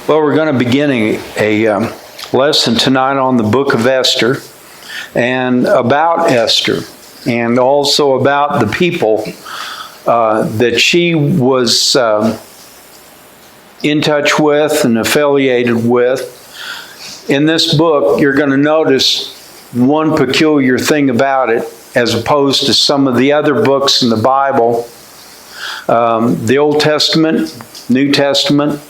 Well, we're going to be beginning a lesson tonight on the book of Esther and about Esther and also about the people that she was in touch with and affiliated with. In this book, you're going to notice one peculiar thing about it as opposed to some of the other books in the Bible, the Old Testament, New Testament,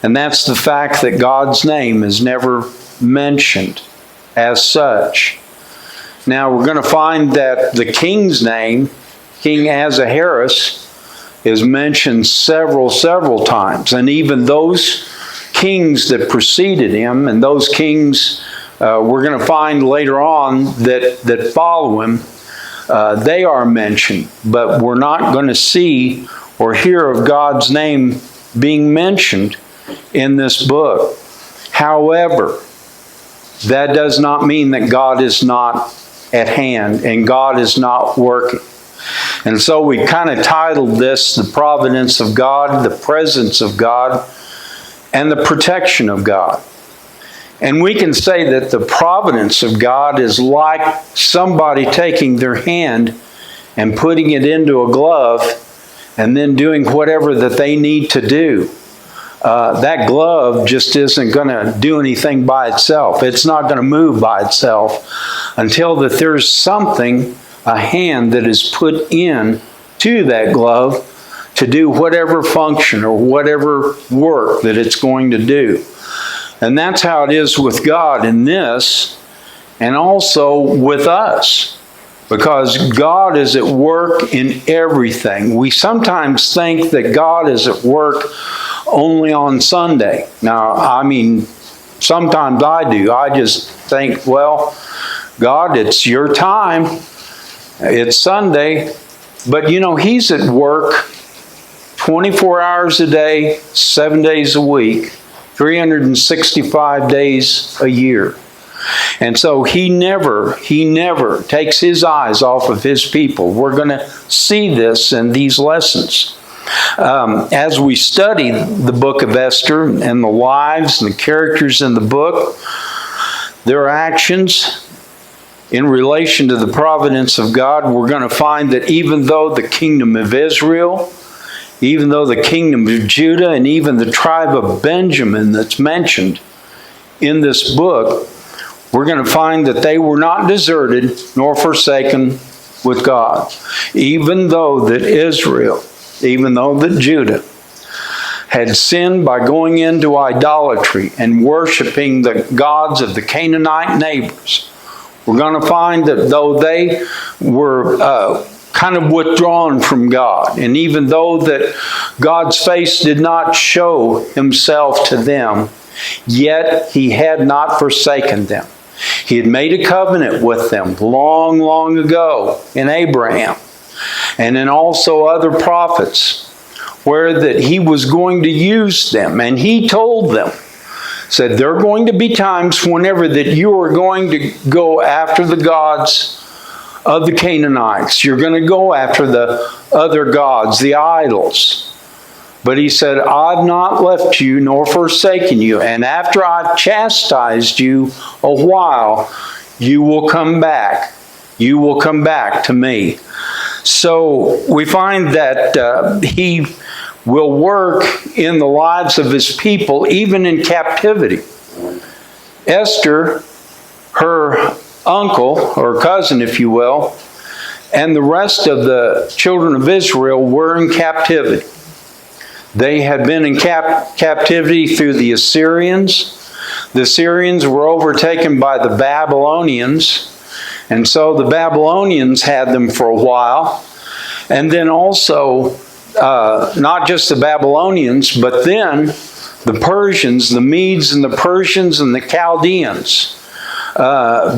and that's the fact that God's name is never mentioned as such. Now we're going to find that the king's name, King Ahasuerus, is mentioned several times. And even those kings that preceded him and those kings we're going to find later on that follow him, they are mentioned. But we're not going to see or hear of God's name being mentioned in this book. However, that does not mean that God is not at hand and God is not working. And so we kind of titled this The Providence of God, the Presence of God, and the Protection of God. And we can say that the providence of God is like somebody taking their hand and putting it into a glove and then doing whatever that they need to do. That glove just isn't going to do anything by itself. It's not going to move by itself until that there's something, a hand that is put in to that glove to do whatever function or whatever work that it's going to do. And that's how it is with God in this and also with us. Because God is at work in everything. We sometimes think that God is at work only on Sunday. Now, I mean, sometimes I do. I just think, well, God, it's your time. It's Sunday. But you know, He's at work 24 hours a day, 7 days a week, 365 days a year. And so He never takes His eyes off of His people. We're going to see this in these lessons. As we study the book of Esther and the lives and the characters in the book, their actions in relation to the providence of God, we're going to find that even though the kingdom of Israel, even though the kingdom of Judah, and even the tribe of Benjamin that's mentioned in this book, we're going to find that they were not deserted nor forsaken with God. Even though that Israel, even though that Judah had sinned by going into idolatry and worshiping the gods of the Canaanite neighbors, we're going to find that though they were kind of withdrawn from God, and even though that God's face did not show Himself to them, yet He had not forsaken them. He had made a covenant with them long ago in Abraham and in also other prophets where that He was going to use them. And He told them, said, there are going to be times whenever that you are going to go after the gods of the Canaanites. You're going to go after the other gods, the idols. But He said, I've not left you nor forsaken you. And after I've chastised you a while, you will come back. You will come back to me. So we find that He will work in the lives of His people, even in captivity. Esther, her uncle, or cousin, if you will, and the rest of the children of Israel were in captivity. They had been in captivity through the Assyrians. The Assyrians were overtaken by the Babylonians. And so the Babylonians had them for a while. And then also, not just the Babylonians, but then the Persians, the Medes and the Persians and the Chaldeans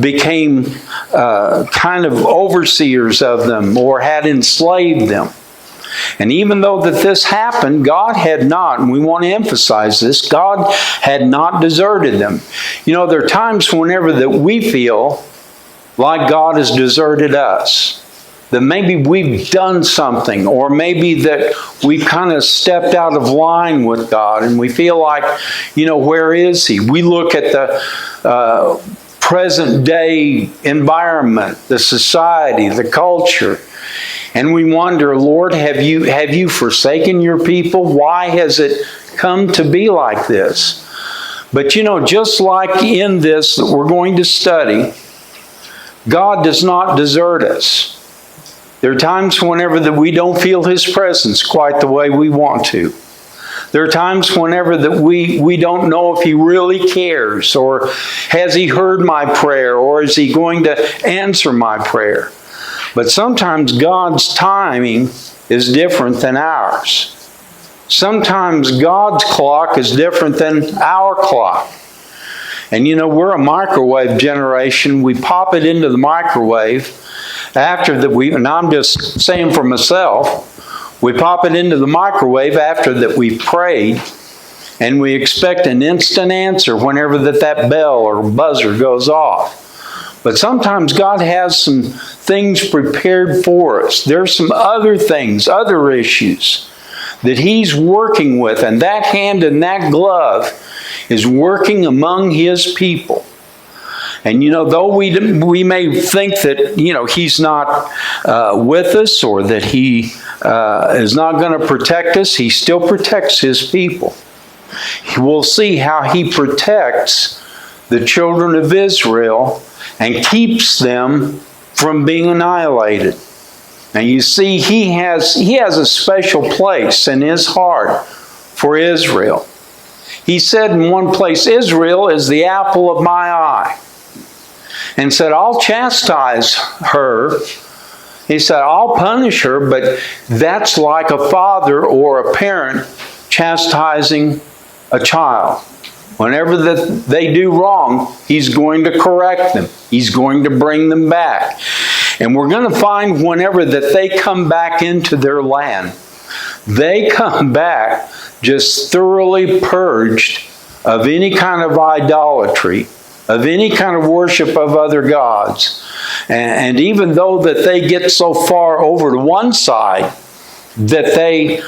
became kind of overseers of them or had enslaved them. And even though that this happened, God had not, and we want to emphasize this, God had not deserted them. You know, there are times whenever that we feel like God has deserted us. that maybe we've done something, or maybe that we've kind of stepped out of line with God, and we feel like, where is He? We look at the present day environment, the society, the culture, and we wonder, Lord, have you forsaken your people? Why has it come to be like this? But just like in this that we're going to study, God does not desert us. There are times whenever that we don't feel His presence quite the way we want to. There are times whenever that we don't know if He really cares, or has He heard my prayer, or is He going to answer my prayer. But sometimes God's timing is different than ours. Sometimes God's clock is different than our clock. And we're a microwave generation. We pop it into the microwave after that and I'm just saying for myself, we pop it into the microwave after that we've prayed, and we expect an instant answer whenever that bell or buzzer goes off. But sometimes God has some things prepared for us. There's some other things, other issues that He's working with, and that hand and that glove is working among His people. And though we may think that He's not with us, or that He is not going to protect us, He still protects His people. We'll see how He protects the children of Israel and keeps them from being annihilated. And you see, He has a special place in His heart for Israel. He said in one place, Israel is the apple of my eye. And said, I'll chastise her. He said, I'll punish her, but that's like a father or a parent chastising a child. Whenever they do wrong, He's going to correct them. He's going to bring them back. And we're going to find whenever that they come back into their land, they come back just thoroughly purged of any kind of idolatry, of any kind of worship of other gods. And even though that they get so far over to one side that they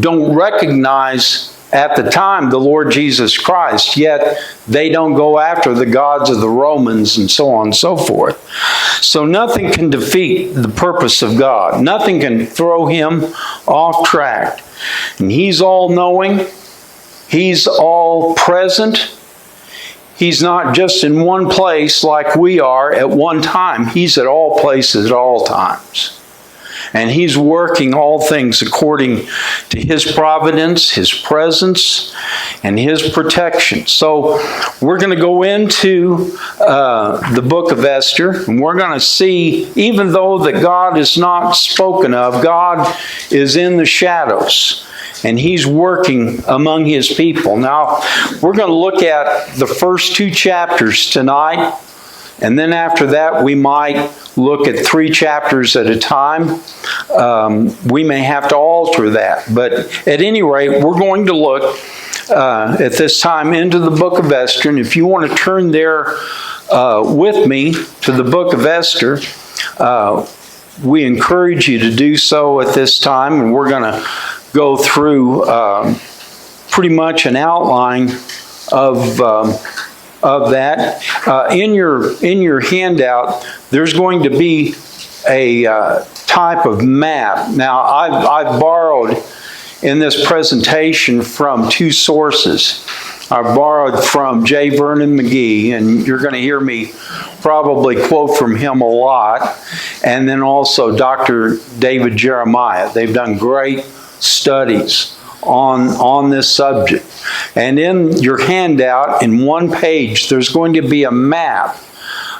don't recognize at the time the Lord Jesus Christ, yet they don't go after the gods of the Romans and so on and so forth. So nothing can defeat the purpose of God. Nothing can throw Him off track. And He's all-knowing. He's all-present. He's not just in one place like we are at one time. He's at all places at all times. And He's working all things according to His providence, His presence, and His protection. So we're going to go into the book of Esther, and we're going to see, even though that God is not spoken of, God is in the shadows. And He's working among His people. Now, we're going to look at the first 2 chapters tonight. And then after that, we might look at 3 chapters at a time. We may have to alter that. But at any rate, we're going to look at this time into the book of Esther. And if you want to turn there with me to the book of Esther, we encourage you to do so at this time. And we're going to go through pretty much an outline of that. In your handout, there's going to be a type of map. Now, I've borrowed in this presentation from 2 sources. I borrowed from J. Vernon McGee, and you're going to hear me probably quote from him a lot, and then also Dr. David Jeremiah. They've done great studies on this subject. And in your handout, in one page, there's going to be a map,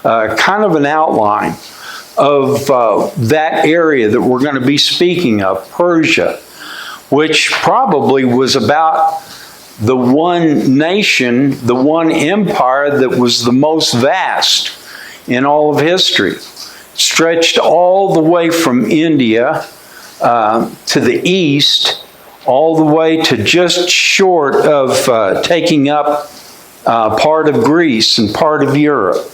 kind of an outline of that area that we're going to be speaking of, Persia, which probably was about the one nation, the one empire that was the most vast in all of history. Stretched all the way from India to the east, all the way to just short of taking up part of Greece and part of Europe.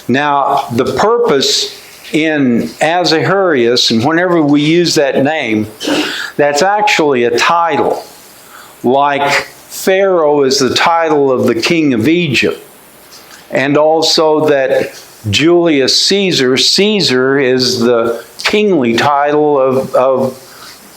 Now, the purpose in Ahasuerus, and whenever we use that name, that's actually a title. Like Pharaoh is the title of the king of Egypt. And also that Julius Caesar, Caesar is the kingly title of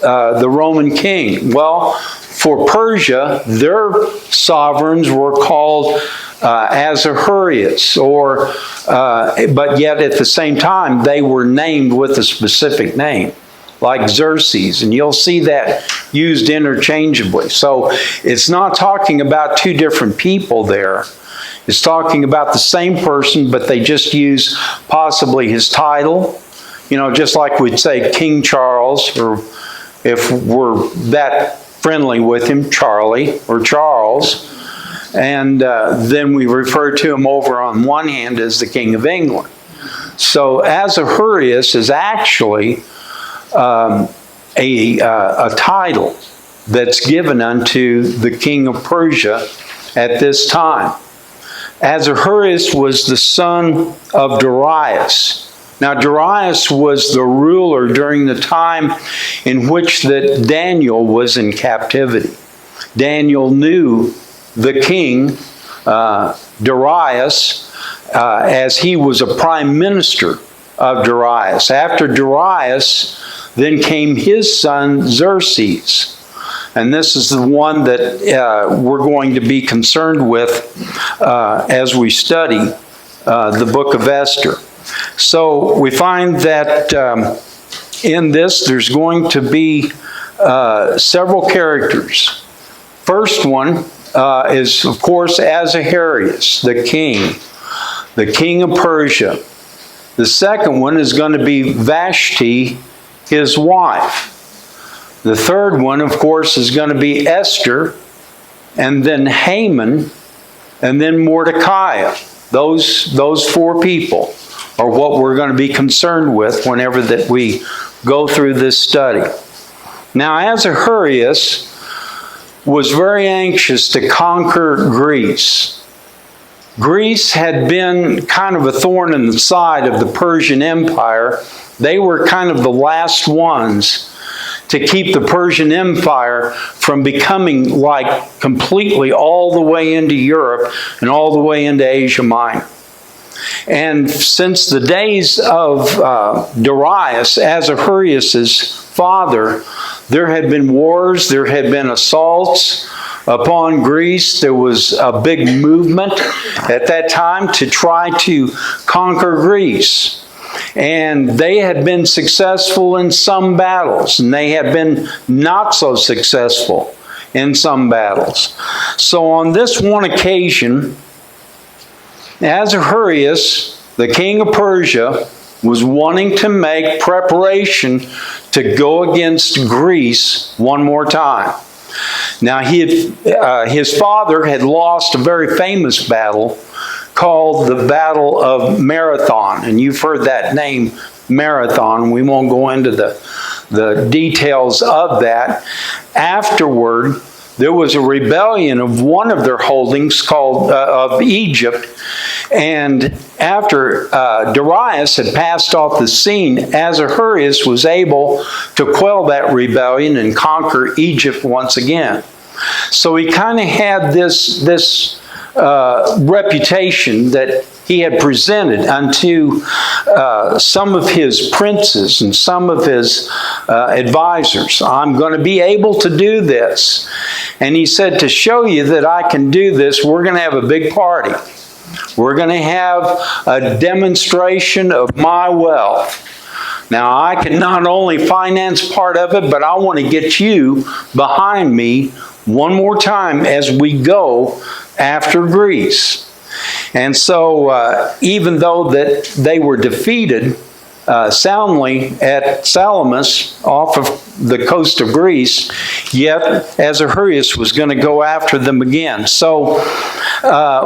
the Roman king. Well, for Persia, their sovereigns were called Ahasuerus, but yet at the same time, they were named with a specific name, like Xerxes, and you'll see that used interchangeably. So it's not talking about two different people there. It's talking about the same person, but they just use possibly his title, just like we'd say King Charles, or if we're that friendly with him, Charlie or Charles. And then we refer to him over on one hand as the King of England. So Ahasuerus is actually a title that's given unto the king of Persia at this time. Ahasuerus was the son of Darius. Now Darius was the ruler during the time in which that Daniel was in captivity. Daniel knew the king, Darius, as he was a prime minister of Darius. After Darius, then came his son Xerxes. And this is the one that we're going to be concerned with as we study the book of Esther. So we find that in this there's going to be several characters. First one is, of course, Ahasuerus, the king of Persia. The second one is going to be Vashti, his wife. The third one, of course, is going to be Esther, and then Haman, and then Mordecai. Those four people are what we're going to be concerned with whenever that we go through this study. Now, Ahasuerus was very anxious to conquer Greece. Greece had been kind of a thorn in the side of the Persian Empire. They were kind of the last ones to keep the Persian Empire from becoming like completely all the way into Europe and all the way into Asia Minor. And since the days of Darius, Ahasuerus' father, there had been wars, there had been assaults upon Greece. There was a big movement at that time to try to conquer Greece. And they had been successful in some battles, and they had been not so successful in some battles. So on this one occasion, Ahasuerus, the king of Persia, was wanting to make preparation to go against Greece one more time. Now, his father had lost a very famous battle called the Battle of Marathon. And you've heard that name, Marathon. We won't go into the details of that. Afterward, there was a rebellion of one of their holdings called of Egypt. And after Darius had passed off the scene, Ahasuerus was able to quell that rebellion and conquer Egypt once again. So he kind of had this reputation that he had presented unto some of his princes and some of his advisors. I'm going to be able to do this. And he said, to show you that I can do this, we're going to have a big party. We're going to have a demonstration of my wealth. Now, I can not only finance part of it, but I want to get you behind me one more time as we go after Greece. And so even though that they were defeated soundly at Salamis off of the coast of Greece, yet Ahasuerus was going to go after them again. So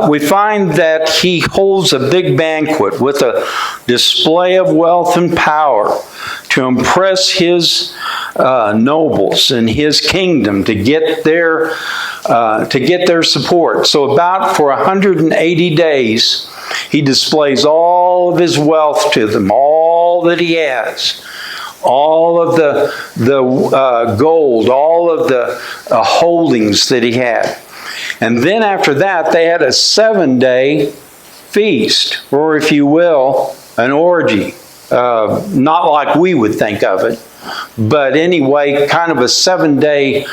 we find that he holds a big banquet with a display of wealth and power to impress his nobles and his kingdom to get their support. So about for 180 days, he displays all of his wealth to them, all all that he has. All of the gold, all of the holdings that he had. And then after that, they had a 7-day feast, or if you will, an orgy. Not like we would think of it, but anyway, kind of a 7-day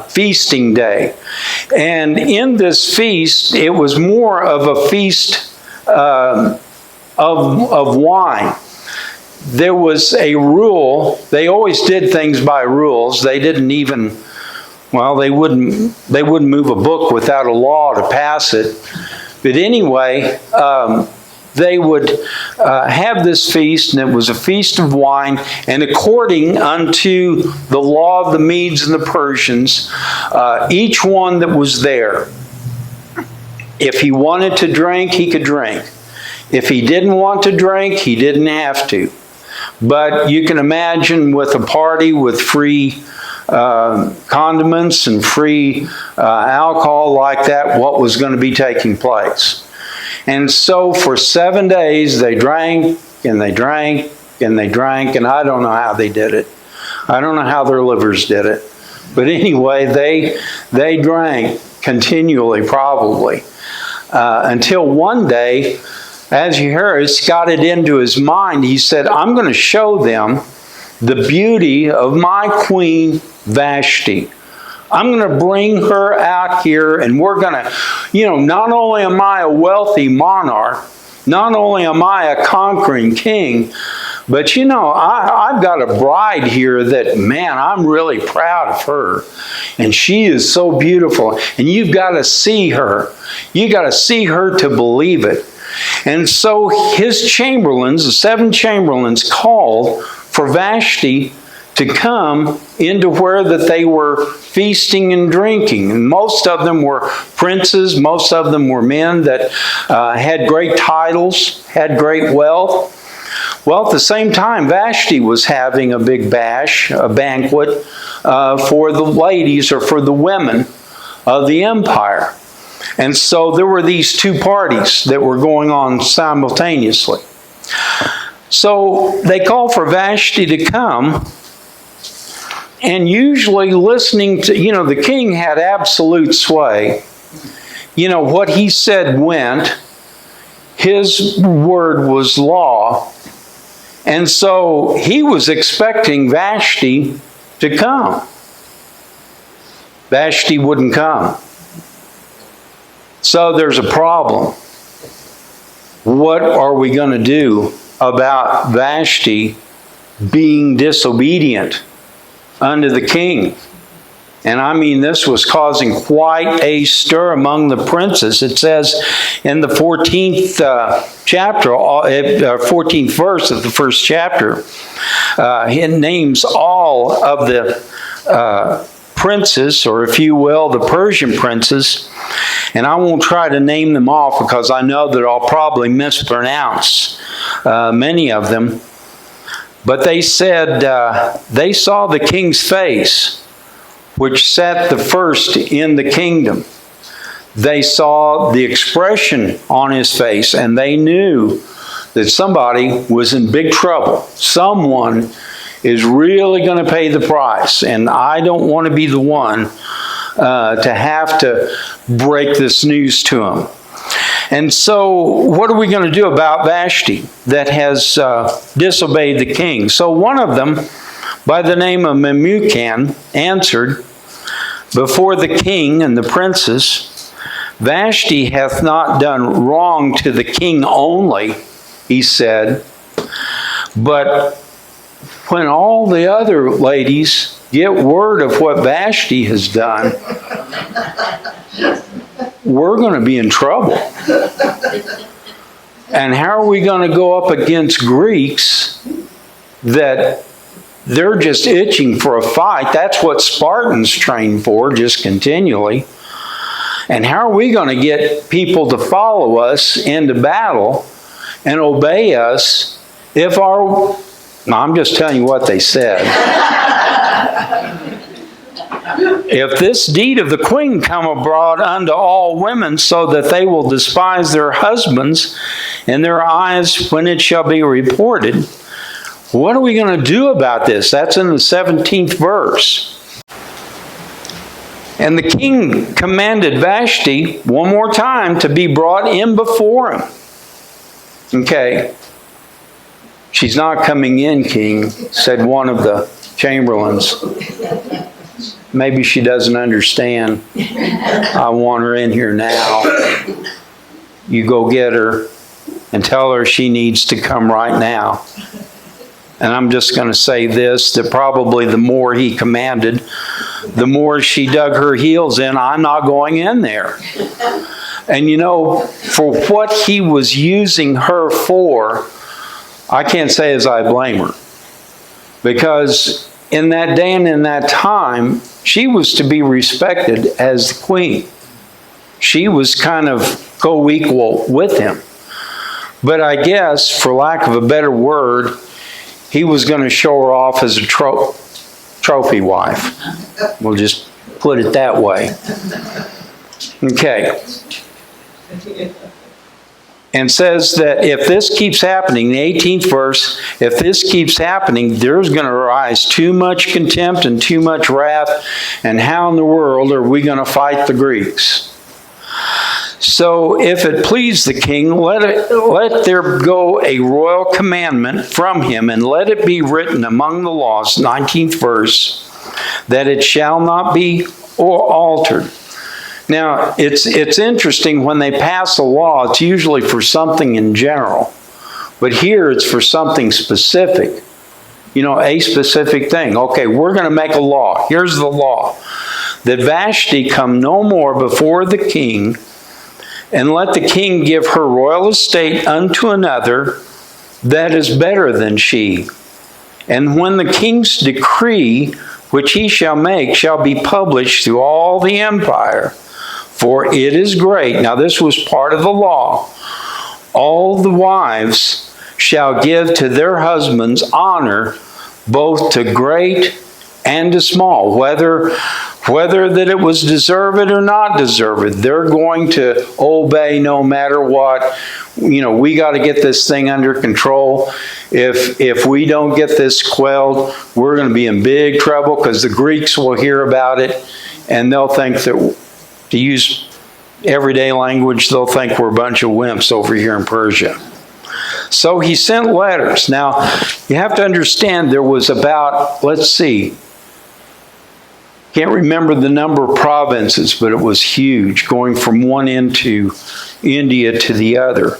feasting day. And in this feast, it was more of a feast of wine. There was a rule. They always did things by rules. They didn't even, well, they wouldn't move a book without a law to pass it. But anyway, they would have this feast, and it was a feast of wine. And according unto the law of the Medes and the Persians, each one that was there, if he wanted to drink, he could drink. If he didn't want to drink, he didn't have to. But you can imagine with a party with free condiments and free alcohol like that, what was going to be taking place. And so for 7 days, they drank and they drank and they drank, and I don't know how they did it. I don't know how their livers did it. But anyway, they drank continually, probably, until one day, as you heard, got it into his mind. He said, I'm going to show them the beauty of my queen Vashti. I'm going to bring her out here, and we're going to, not only am I a wealthy monarch, not only am I a conquering king, but I've got a bride here that, man, I'm really proud of her. And she is so beautiful. And you've got to see her. You got to see her to believe it. And so his chamberlains, the 7 chamberlains, called for Vashti to come into where that they were feasting and drinking. And most of them were princes. Most of them were men that had great titles, had great wealth. Well, at the same time, Vashti was having a big bash, a banquet for the ladies or for the women of the empire. And so there were these 2 parties that were going on simultaneously. So they called for Vashti to come. And usually listening to, the king had absolute sway. What he said went. His word was law. And so he was expecting Vashti to come. Vashti wouldn't come. So there's a problem. What are we going to do about Vashti being disobedient unto the king? And I mean, this was causing quite a stir among the princes. It says in the 14th chapter, 14th verse of the first chapter, it names all of the princes, or if you will, the Persian princes. And I won't try to name them off because I know that I'll probably mispronounce many of them. But they said they saw the king's face, which sat the first in the kingdom. They saw the expression on his face, and they knew that somebody was in big trouble. Someone is really going to pay the price, and I don't want to be the one to have to break this news to him. And so what are we going to do about Vashti that has disobeyed the king? So one of them, by the name of Memucan, answered before the king and the princes, Vashti hath not done wrong to the king only, he said, but when all the other ladies get word of what Vashti has done, we're going to be in trouble. And how are we going to go up against Greeks that they're just itching for a fight? That's what Spartans train for, just continually. And how are we going to get people to follow us into battle and obey us if our... No, I'm just telling you what they said. If this deed of the queen come abroad unto all women, so that they will despise their husbands in their eyes when it shall be reported, what are we going to do about this? That's in the 17th verse. And the king commanded Vashti one more time to be brought in before him. Okay. She's not coming in, king, said one of the chamberlains. Maybe she doesn't understand. I want her in here now. You go get her and tell her she needs to come right now. And I'm just going to say this, that probably the more he commanded, the more she dug her heels in. I'm not going in there. And you know, for what he was using her for, I can't say as I blame her. Because in that day and in that time, she was to be respected as the queen. She was kind of co-equal with him. But I guess, for lack of a better word, he was going to show her off as a trophy wife. We'll just put it that way. Okay. And says that if this keeps happening, the 18th verse, if this keeps happening, there's going to arise too much contempt and too much wrath. And how in the world are we going to fight the Greeks? So if it please the king, let there go a royal commandment from him, and let it be written among the laws, 19th verse, that it shall not be altered. Now, it's interesting when they pass a law, it's usually for something in general. But here it's for something specific. You know, a specific thing. Okay, we're going to make a law. Here's the law. That Vashti come no more before the king, and let the king give her royal estate unto another that is better than she. And when the king's decree, which he shall make, shall be published through all the empire, for it is great. Now this was part of the law. All the wives shall give to their husbands honor, both to great and to small, whether that it was deserved or not deserved. They're going to obey no matter what. You know, we got to get this thing under control. If we don't get this quelled, we're going to be in big trouble, because the Greeks will hear about it and they'll think that, to use everyday language, they'll think we're a bunch of wimps over here in Persia. So he sent letters. Now, you have to understand there was about, let's see, can't remember the number of provinces, but it was huge, going from one end to India to the other.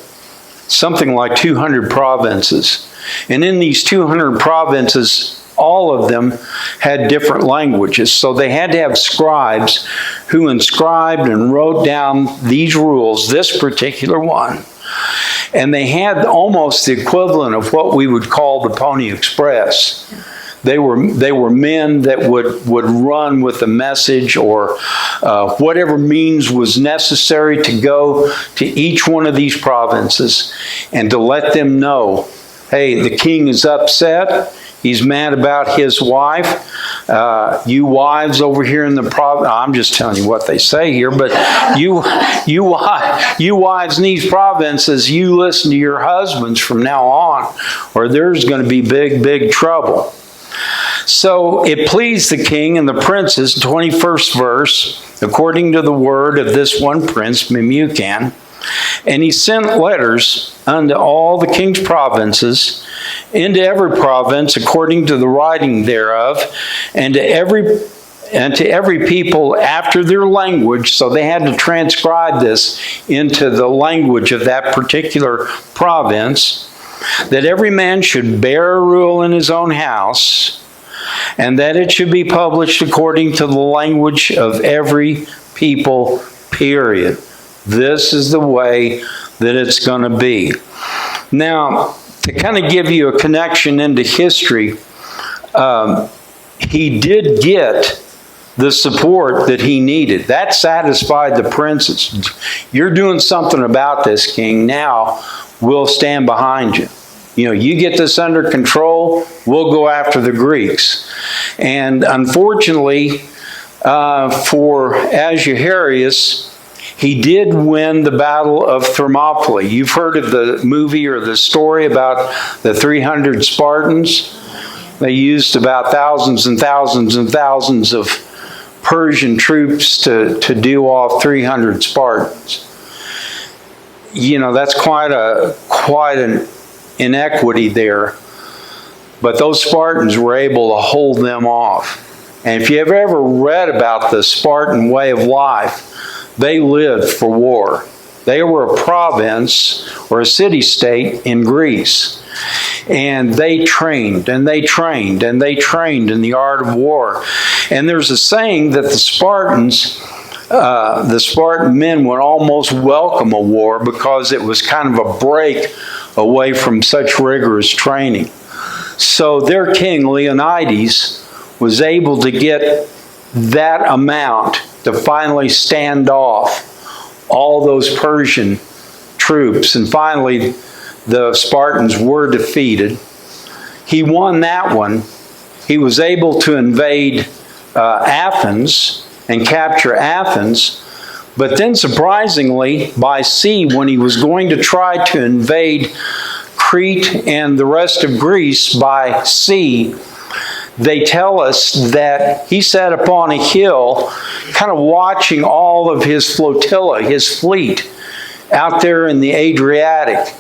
Something like 200 provinces. And in these 200 provinces, all of them had different languages. So they had to have scribes who inscribed and wrote down these rules, this particular one. And they had almost the equivalent of what we would call the Pony Express. They were men that would run with the message, or whatever means was necessary to go to each one of these provinces and to let them know, hey, the king is upset. He's mad about his wife. You wives over here in the province, I'm just telling you what they say here, but you wives in these provinces, you listen to your husbands from now on, or there's going to be big, big trouble. So it pleased the king and the princes, 21st verse, according to the word of this one prince, Memucan, and he sent letters unto all the king's provinces, into every province according to the writing thereof, and to every people after their language. So they had to transcribe this into the language of that particular province, that every man should bear a rule in his own house, and that it should be published according to the language of every people, period. This is the way that it's going to be. Now, to kind of give you a connection into history, he did get the support that he needed. That satisfied the princes. You're doing something about this, king. Now we'll stand behind you. You know, you get this under control, we'll go after the Greeks. And unfortunately, for Ahasuerus, He did win the Battle of Thermopylae. You've heard of the movie or the story about the 300 Spartans. They used about thousands and thousands and thousands of Persian troops to do off 300 Spartans. You know, that's quite an inequity there. But those Spartans were able to hold them off. And if you have ever read about the Spartan way of life, they lived for war. They were a province or a city-state in Greece. And they trained and they trained and they trained in the art of war. And there's a saying that the Spartan men would almost welcome a war because it was kind of a break away from such rigorous training. So their king, Leonidas, was able to get that amount to finally stand off all those Persian troops. And finally, the Spartans were defeated. He won that one. He was able to invade Athens and capture Athens. But then surprisingly, by sea, when he was going to try to invade Crete and the rest of Greece by sea, they tell us that he sat upon a hill kind of watching all of his flotilla, his fleet, out there in the Adriatic.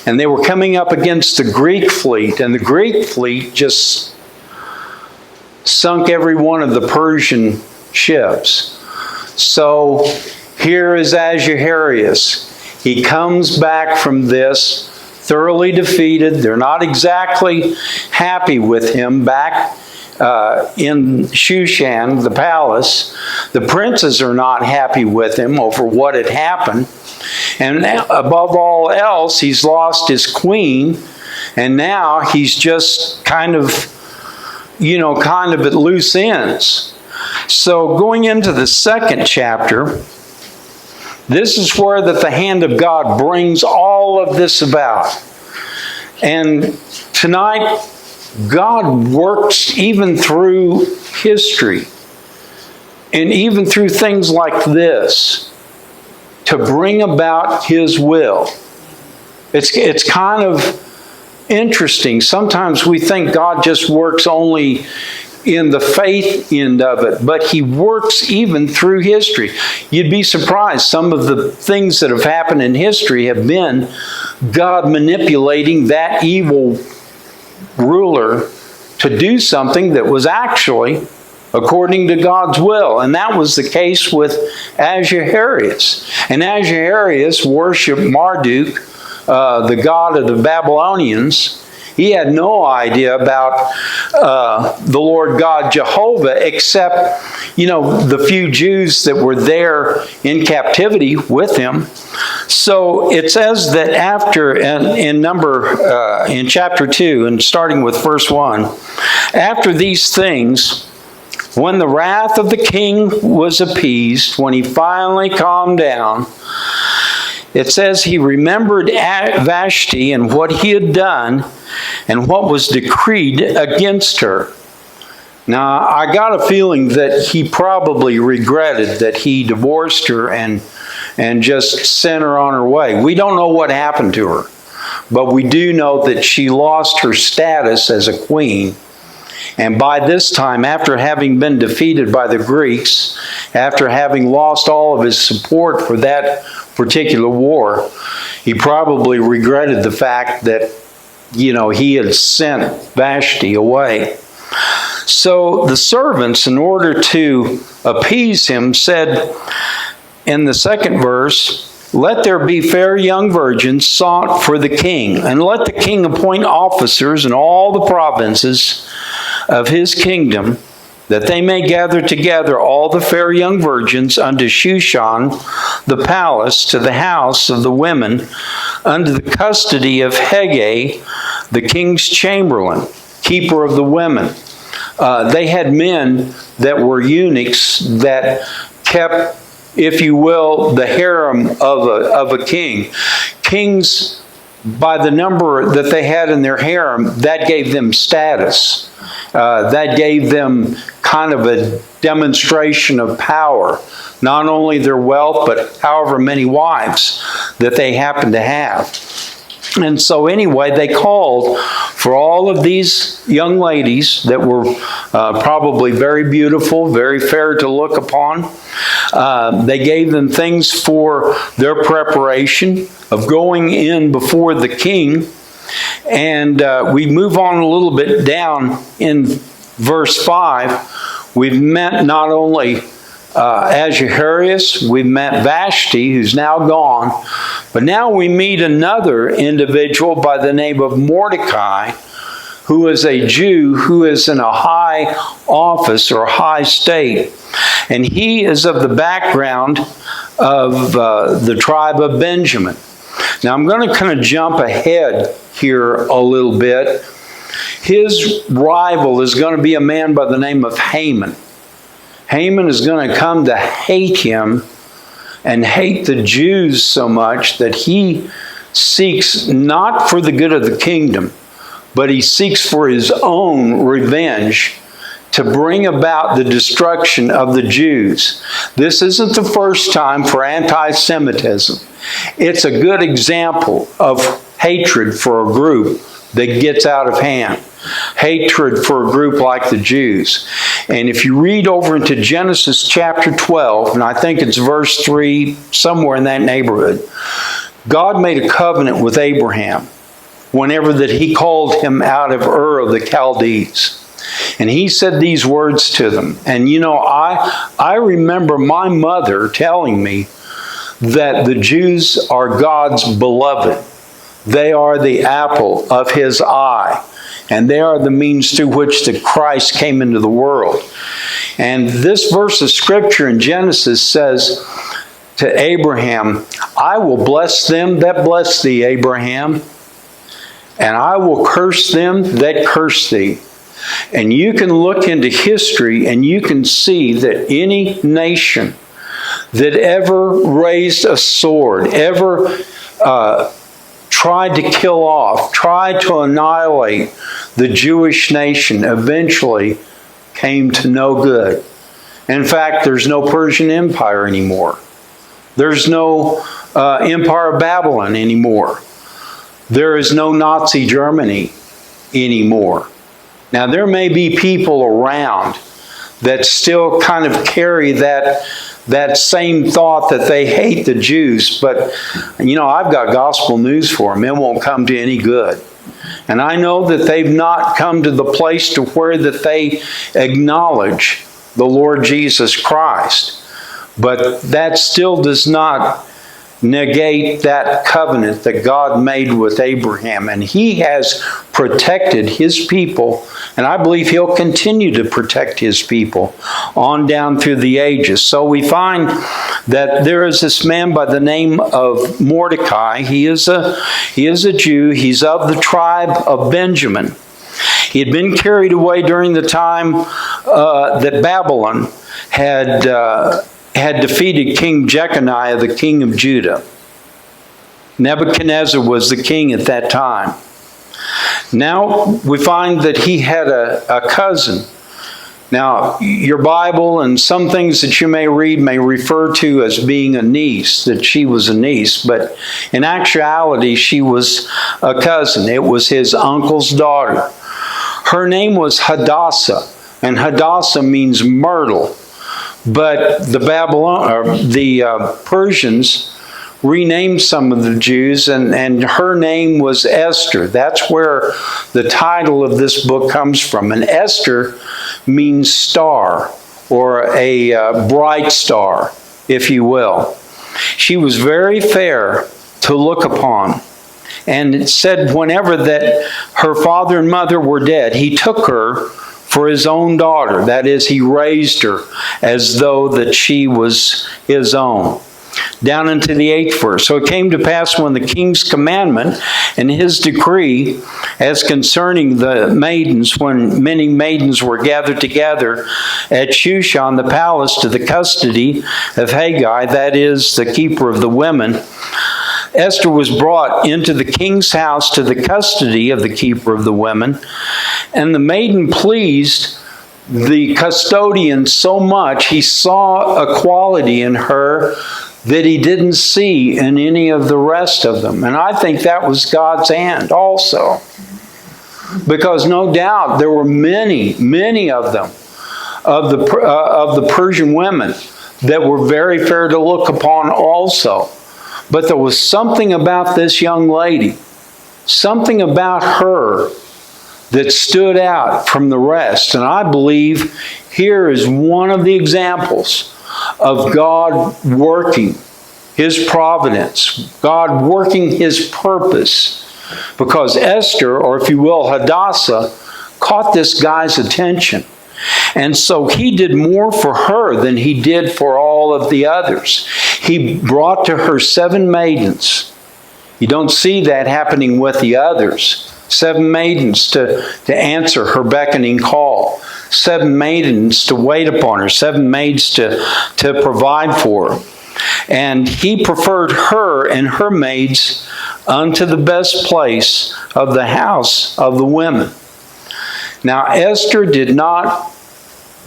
And they were coming up against the Greek fleet, and the Greek fleet just sunk every one of the Persian ships. So here is Ahasuerus. He comes back from this thoroughly defeated. They're not exactly happy with him back in Shushan, the palace. The princes are not happy with him over what had happened. And above all else, he's lost his queen, and now he's just kind of at loose ends. So going into the second chapter, this is where that the hand of God brings all of this about. And tonight, God works even through history and even through things like this to bring about His will. It's kind of interesting. Sometimes we think God just works only in the faith end of it, but He works even through history. You'd be surprised. Some of the things that have happened in history have been God manipulating that evil ruler to do something that was actually according to God's will. And that was the case with Ahasuerus. And Ahasuerus worshiped Marduk, the god of the Babylonians. He had no idea about the Lord God Jehovah, except, the few Jews that were there in captivity with him. So it says that after, in chapter 2, and starting with verse 1, after these things, when the wrath of the king was appeased, when he finally calmed down, it says he remembered Vashti and what he had done and what was decreed against her. Now, I got a feeling that he probably regretted that he divorced her and just sent her on her way. We don't know what happened to her, but we do know that she lost her status as a queen. And by this time, after having been defeated by the Greeks, after having lost all of his support for that particular war, he probably regretted the fact that, he had sent Vashti away. So the servants, in order to appease him, said in the second verse, "Let there be fair young virgins sought for the king, and let the king appoint officers in all the provinces of his kingdom, that they may gather together all the fair young virgins unto Shushan the palace, to the house of the women, under the custody of Haggai, the king's chamberlain, keeper of the women." They had men that were eunuchs that kept, if you will, the harem of a king. Kings by the number that they had in their harem, that gave them status. That gave them kind of a demonstration of power. Not only their wealth, but however many wives that they happened to have. And so anyway, they called for all of these young ladies that were probably very beautiful, very fair to look upon. They gave them things for their preparation of going in before the king. And we move on a little bit down in verse 5. We've met not only Ahasuerus, we've met Vashti, who's now gone, but now we meet another individual by the name of Mordecai, who is a Jew who is in a high office or high state. And he is of the background of the tribe of Benjamin. Now I'm going to kind of jump ahead here a little bit. His rival is going to be a man by the name of Haman. Haman is going to come to hate him and hate the Jews so much that he seeks not for the good of the kingdom, but he seeks for his own revenge to bring about the destruction of the Jews. This isn't the first time for anti-Semitism. It's a good example of hatred for a group that gets out of hand. Hatred for a group like the Jews. And if you read over into Genesis chapter 12, and I think it's verse 3, somewhere in that neighborhood, God made a covenant with Abraham whenever that he called him out of Ur of the Chaldees. And he said these words to them. And you know, I remember my mother telling me that the Jews are God's beloved. They are the apple of his eye. And they are the means through which the Christ came into the world. And this verse of Scripture in Genesis says to Abraham, I will bless them that bless thee, Abraham, and I will curse them that curse thee. And you can look into history and you can see that any nation that ever raised a sword, ever tried to kill off, tried to annihilate the Jewish nation, eventually came to no good. In fact, there's no Persian Empire anymore. There's no Empire of Babylon anymore. There is no Nazi Germany anymore. Now, there may be people around that still kind of carry that same thought that they hate the Jews, but you know, I've got gospel news for them. It won't come to any good. And I know that they've not come to the place to where that they acknowledge the Lord Jesus Christ. But that still does not negate that covenant that God made with Abraham. And he has protected his people, and I believe he'll continue to protect his people on down through the ages. So we find that there is this man by the name of Mordecai. He is a Jew. He's of the tribe of Benjamin. He had been carried away during the time that Babylon had defeated King Jeconiah, the king of Judah. Nebuchadnezzar was the king at that time. Now we find that he had a cousin. Now, your Bible and some things that you may read may refer to as being a niece, that she was a niece, but in actuality, she was a cousin. It was his uncle's daughter. Her name was Hadassah, and Hadassah means myrtle. But the Persians renamed some of the Jews, and her name was Esther. That's where the title of this book comes from. And Esther means star, or a bright star, if you will. She was very fair to look upon. And it said whenever that her father and mother were dead, he took her for his own daughter. That is, he raised her as though that she was his own. Down into the 8th verse. So it came to pass when the king's commandment and his decree as concerning the maidens, when many maidens were gathered together at Shushan, the palace, to the custody of Haggai, that is, the keeper of the women, Esther was brought into the king's house to the custody of the keeper of the women, and the maiden pleased the custodian so much, he saw a quality in her that he didn't see in any of the rest of them. And I think that was God's hand also. Because no doubt there were many of them, of the Persian women, that were very fair to look upon also. But there was something about this young lady, something about her that stood out from the rest. And I believe here is one of the examples of God working His providence, God working His purpose. Because Esther, or if you will, Hadassah, caught this guy's attention. And so he did more for her than he did for all of the others. He brought to her 7 maidens. You don't see that happening with the others. 7 maidens to answer her beckoning call. 7 maidens to wait upon her. 7 maids to provide for her. And he preferred her and her maids unto the best place of the house of the women. Now Esther did not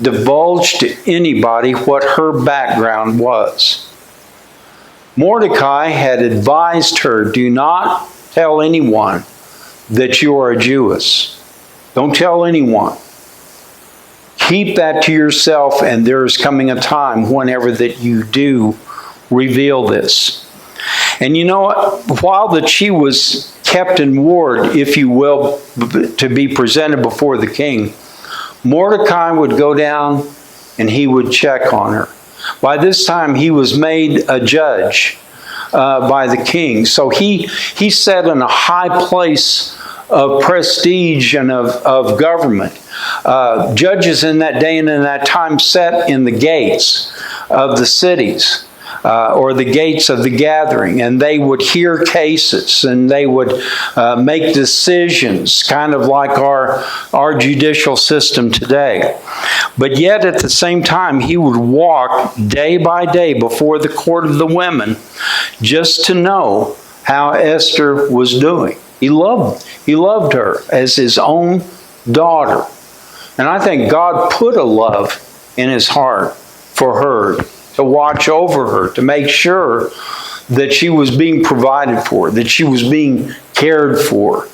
divulge to anybody what her background was. Mordecai had advised her, do not tell anyone that you are a Jewess. Don't tell anyone. Keep that to yourself, and there is coming a time whenever that you do reveal this. And you know what? While that she was kept in ward, if you will, to be presented before the king, Mordecai would go down and he would check on her. By this time, he was made a judge by the king. So he sat in a high place of prestige and of government. Judges in that day and in that time sat in the gates of the cities. Or the gates of the gathering, and they would hear cases, and they would make decisions, kind of like our judicial system today. But yet at the same time, he would walk day by day before the court of the women just to know how Esther was doing. He loved her as his own daughter. And I think God put a love in his heart for her, to watch over her, to make sure that she was being provided for, that she was being cared for.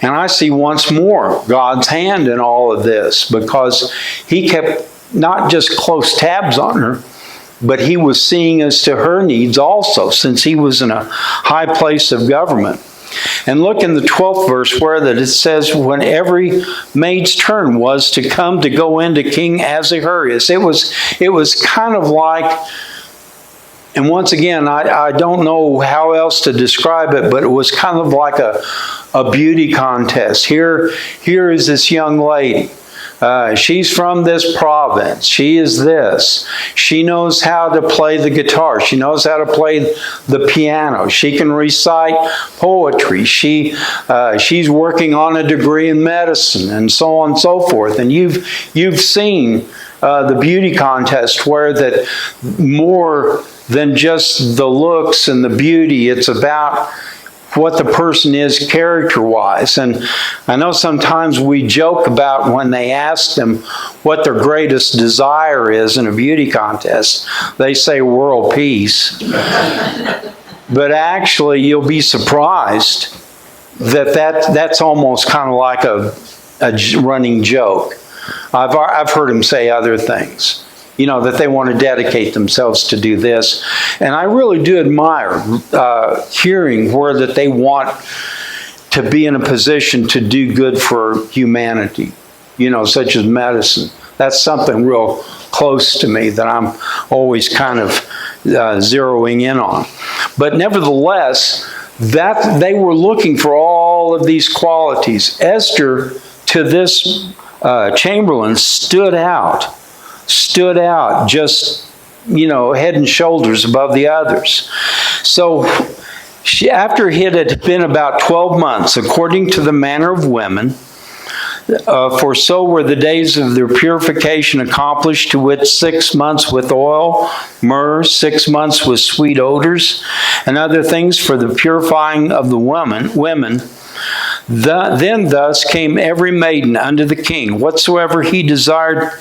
And I see once more God's hand in all of this, because he kept not just close tabs on her, but he was seeing as to her needs also, since he was in a high place of government. And look in the 12th verse where that it says, when every maid's turn was to come to go into King Ahasuerus. It was kind of like, and once again, I don't know how else to describe it, but it was kind of like a beauty contest. Here is this young lady. She's from this province. She is this. She knows how to play the guitar. She knows how to play the piano. She can recite poetry. She's working on a degree in medicine, and so on and so forth. And you've seen the beauty contest where that more than just the looks and the beauty, it's about what the person is character-wise. And I know sometimes we joke about when they ask them what their greatest desire is in a beauty contest, they say world peace. But actually, you'll be surprised that's almost kind of like a running joke. I've heard them say other things. You know, that they want to dedicate themselves to do this. And I really do admire hearing where that they want to be in a position to do good for humanity, you know, such as medicine. That's something real close to me that I'm always kind of zeroing in on. But nevertheless, that they were looking for all of these qualities. Esther, to this chamberlain, stood out just, you know, head and shoulders above the others. So after it had been about 12 months, according to the manner of women, For so were the days of their purification accomplished, to wit, 6 months with oil, myrrh, 6 months with sweet odors, and other things for the purifying of the women. Then thus came every maiden unto the king, whatsoever he desired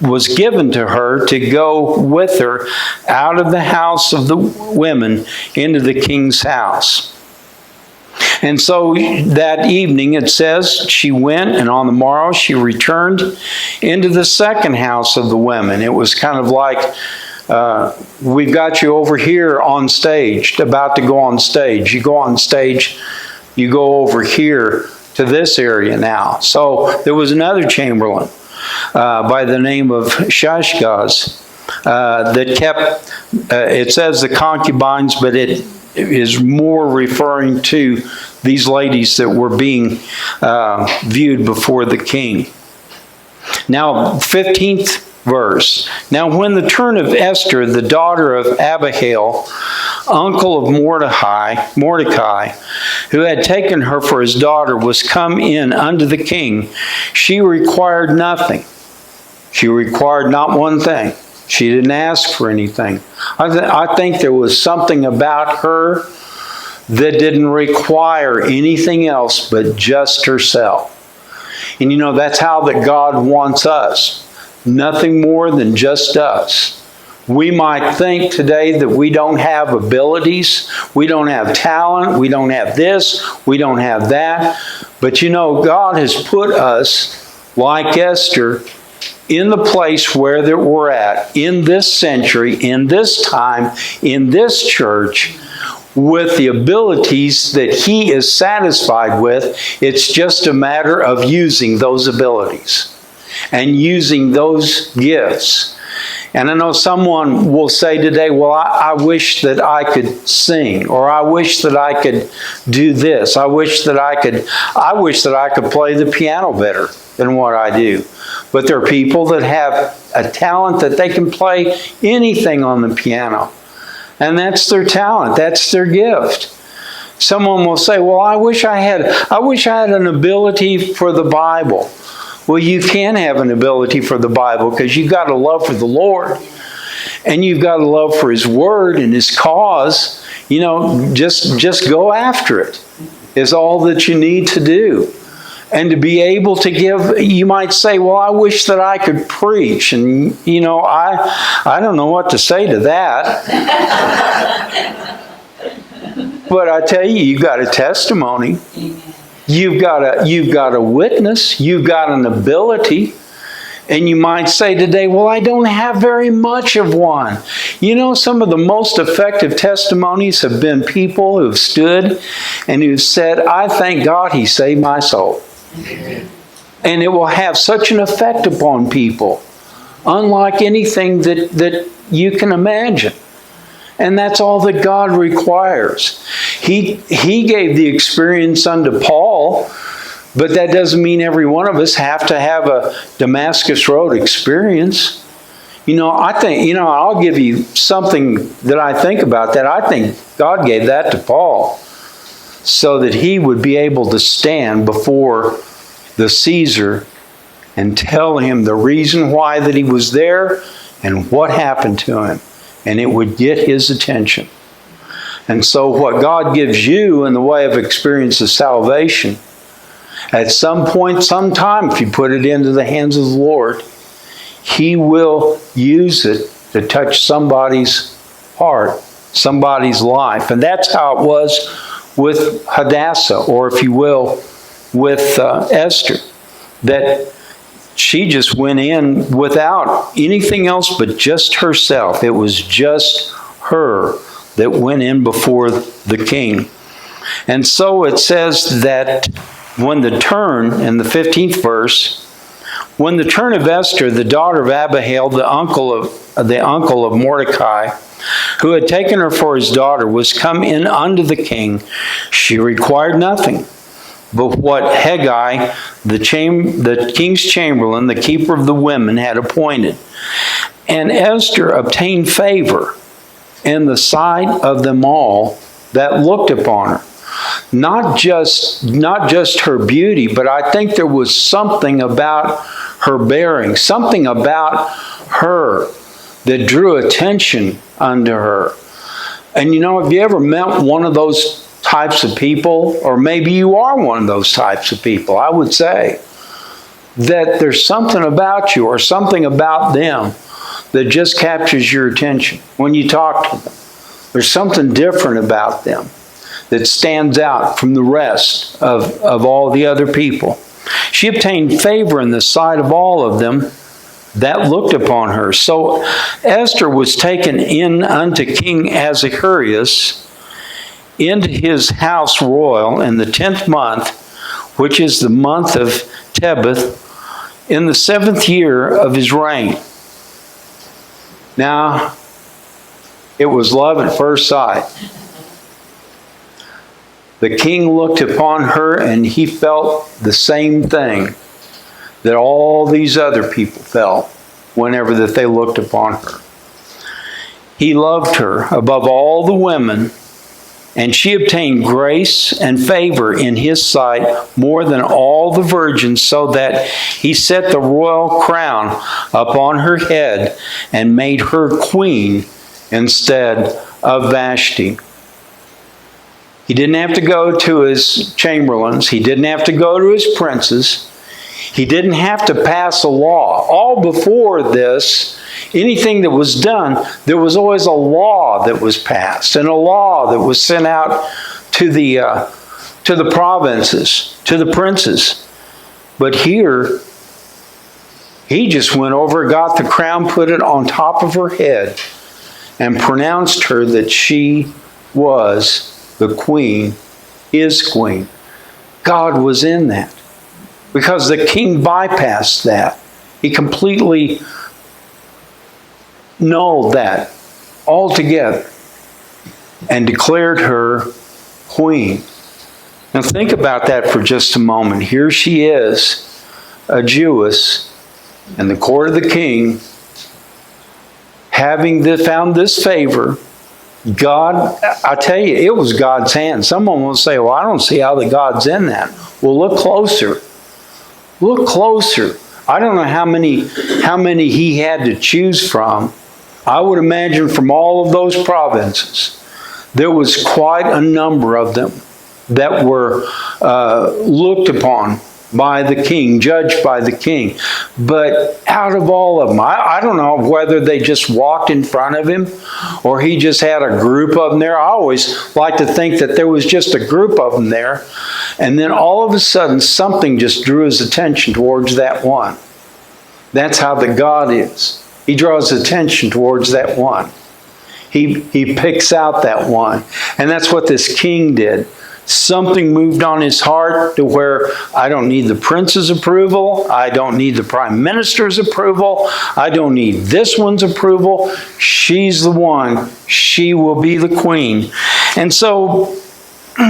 was given to her, to go with her out of the house of the women into the king's house. And so that evening, it says, she went, and on the morrow she returned into the second house of the women. It was kind of like, we've got you over here on stage, about to go on stage. You go on stage, you go over here to this area now. So there was another chamberlain by the name of Shashgaz that kept, it says the concubines, but it is more referring to these ladies that were being viewed before the king. Now, 15th verse. Now, when the turn of Esther, the daughter of Abihail, uncle of Mordecai, who had taken her for his daughter, was come in unto the king, she required nothing. She required not one thing. She didn't ask for anything. I think there was something about her that didn't require anything else but just herself. And you know, that's how that God wants us. Nothing more than just us. We might think today that we don't have abilities, we don't have talent, we don't have this, we don't have that. But you know, God has put us, like Esther, in the place where that we're at, in this century, in this time, in this church, with the abilities that He is satisfied with. It's just a matter of using those abilities and using those gifts. And I know someone will say today, well, I wish that I could sing, or I wish that I could do this. I wish that I could play the piano better than what I do. But there are people that have a talent that they can play anything on the piano. And that's their talent. That's their gift. Someone will say, well, I wish I had an ability for the Bible. Well, you can have an ability for the Bible because you've got a love for the Lord. And you've got a love for His Word and His cause. You know, just go after it is all that you need to do. And to be able to give, you might say, well, I wish that I could preach. And, you know, I don't know what to say to that. But I tell you, you've got a testimony. You've got a witness. You've got an ability. And you might say today, well, I don't have very much of one. You know, some of the most effective testimonies have been people who've stood and who've said, I thank God He saved my soul. Amen. And it will have such an effect upon people, unlike anything that you can imagine. And that's all that God requires. He gave the experience unto Paul, but that doesn't mean every one of us have to have a Damascus Road experience. You know, I think, you know, I'll give you something that I think about that. I think God gave that to Paul so that he would be able to stand before the Caesar and tell him the reason why that he was there and what happened to him. And it would get his attention. And so what God gives you in the way of experience of salvation, at some point, sometime, if you put it into the hands of the Lord, He will use it to touch somebody's heart, somebody's life. And that's how it was with Hadassah, or if you will, with Esther, that she just went in without anything else but just herself. It was just her that went in before the king. And so it says that when the turn, in the 15th verse, when the turn of Esther, the daughter of Abihail, the uncle of Mordecai, who had taken her for his daughter, was come in unto the king, she required nothing but what Hegai, the king's chamberlain, the keeper of the women, had appointed. And Esther obtained favor in the sight of them all that looked upon her. not just her beauty, but I think there was something about her bearing, something about her that drew attention unto her. And have you ever met one of those types of people? Or maybe you are one of those types of people. I would say that there's something about you or something about them that just captures your attention when you talk to them. There's something different about them that stands out from the rest of all the other people. She obtained favor in the sight of all of them that looked upon her. So Esther was taken in unto King Ahasuerus into his house royal in the 10th month, which is the month of Tebeth, in the 7th year of his reign. Now, it was love at first sight. The king looked upon her and he felt the same thing that all these other people felt whenever that they looked upon her. He loved her above all the women, and she obtained grace and favor in his sight more than all the virgins, so that he set the royal crown upon her head and made her queen instead of Vashti. He didn't have to go to his chamberlains. He didn't have to go to his princes. He didn't have to pass a law. All before this, anything that was done, there was always a law that was passed and a law that was sent out to the provinces, to the princes. But here, he just went over, got the crown, put it on top of her head, and pronounced her that she was the queen, his queen. God was in that. Because the king bypassed that. He completely nulled that altogether and declared her queen. Now think about that for just a moment. Here she is, a Jewess, in the court of the king, having found this favor. God, I tell you, it was God's hand. Someone will say, well, I don't see how the God's in that. Well, look closer. Look closer. I don't know how many he had to choose from. I would imagine from all of those provinces, there was quite a number of them that were looked upon by the king, judged by the king. But out of all of them, I don't know whether they just walked in front of him or he just had a group of them there. I always like to think that there was just a group of them there. And then all of a sudden, something just drew his attention towards that one. That's how the God is. He draws attention towards that one. He picks out that one. And that's what this king did. Something moved on his heart to where I don't need the prince's approval. I don't need the prime minister's approval. I don't need this one's approval. She's the one. She will be the queen. And so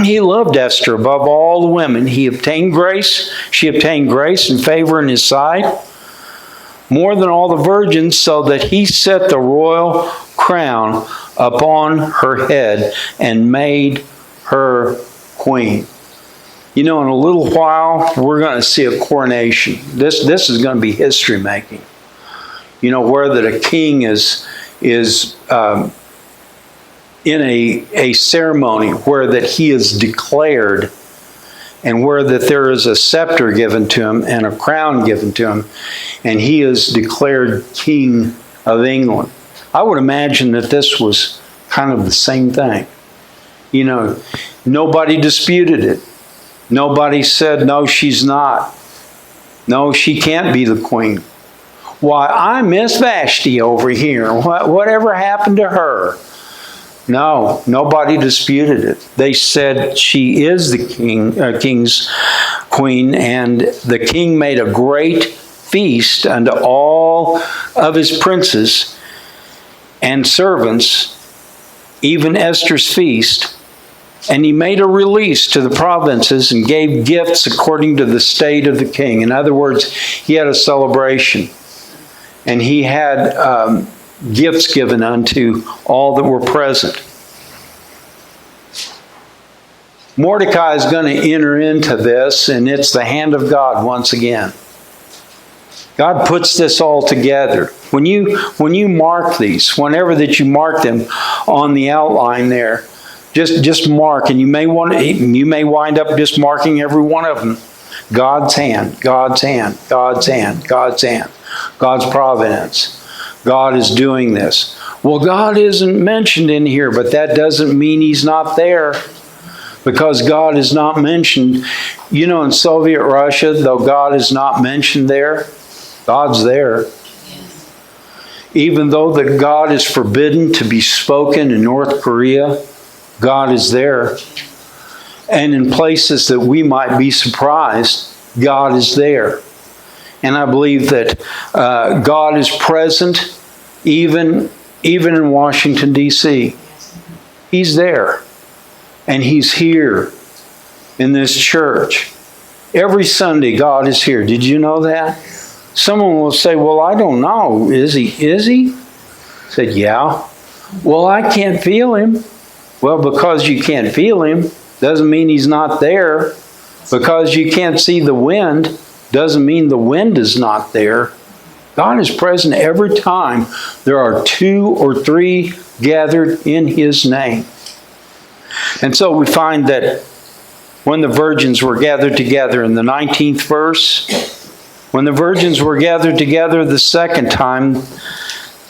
he loved Esther above all the women. He obtained grace. She obtained grace and favor in his sight more than all the virgins, so that he set the royal crown upon her head and made her queen. In a little while, we're going to see a coronation. This is going to be history making. Where that a king is in a ceremony where that he is declared, and where that there is a scepter given to him and a crown given to him, and he is declared King of England. I would imagine that this was kind of the same thing. Nobody disputed it. Nobody said, no, she's not. No, she can't be the queen. Why, I miss Vashti over here. Whatever happened to her? No, nobody disputed it. They said she is the king's queen, and the king made a great feast unto all of his princes and servants, even Esther's feast. And he made a release to the provinces and gave gifts according to the state of the king. In other words, he had a celebration. And he had gifts given unto all that were present. Mordecai is going to enter into this, and it's the hand of God once again. God puts this all together. When you mark these, whenever that you mark them on the outline there, just mark, and you may wind up just marking every one of them. God's hand, God's hand, God's hand, God's hand, God's providence. God is doing this. Well, God isn't mentioned in here, but that doesn't mean He's not there. Because God is not mentioned. You know, in Soviet Russia, though God is not mentioned there, God's there. Yes. Even though that God is forbidden to be spoken in North Korea, God is there. And in places that we might be surprised, God is there. And I believe that God is present even in Washington, D.C. He's there. And He's here in this church. Every Sunday, God is here. Did you know that? Someone will say, well, I don't know. Is He? I said, yeah. Well, I can't feel Him. Well, because you can't feel Him doesn't mean He's not there. Because you can't see the wind doesn't mean the wind is not there. God is present every time there are 2 or 3 gathered in His name. And so we find that when the virgins were gathered together in the 19th verse, when the virgins were gathered together the second time,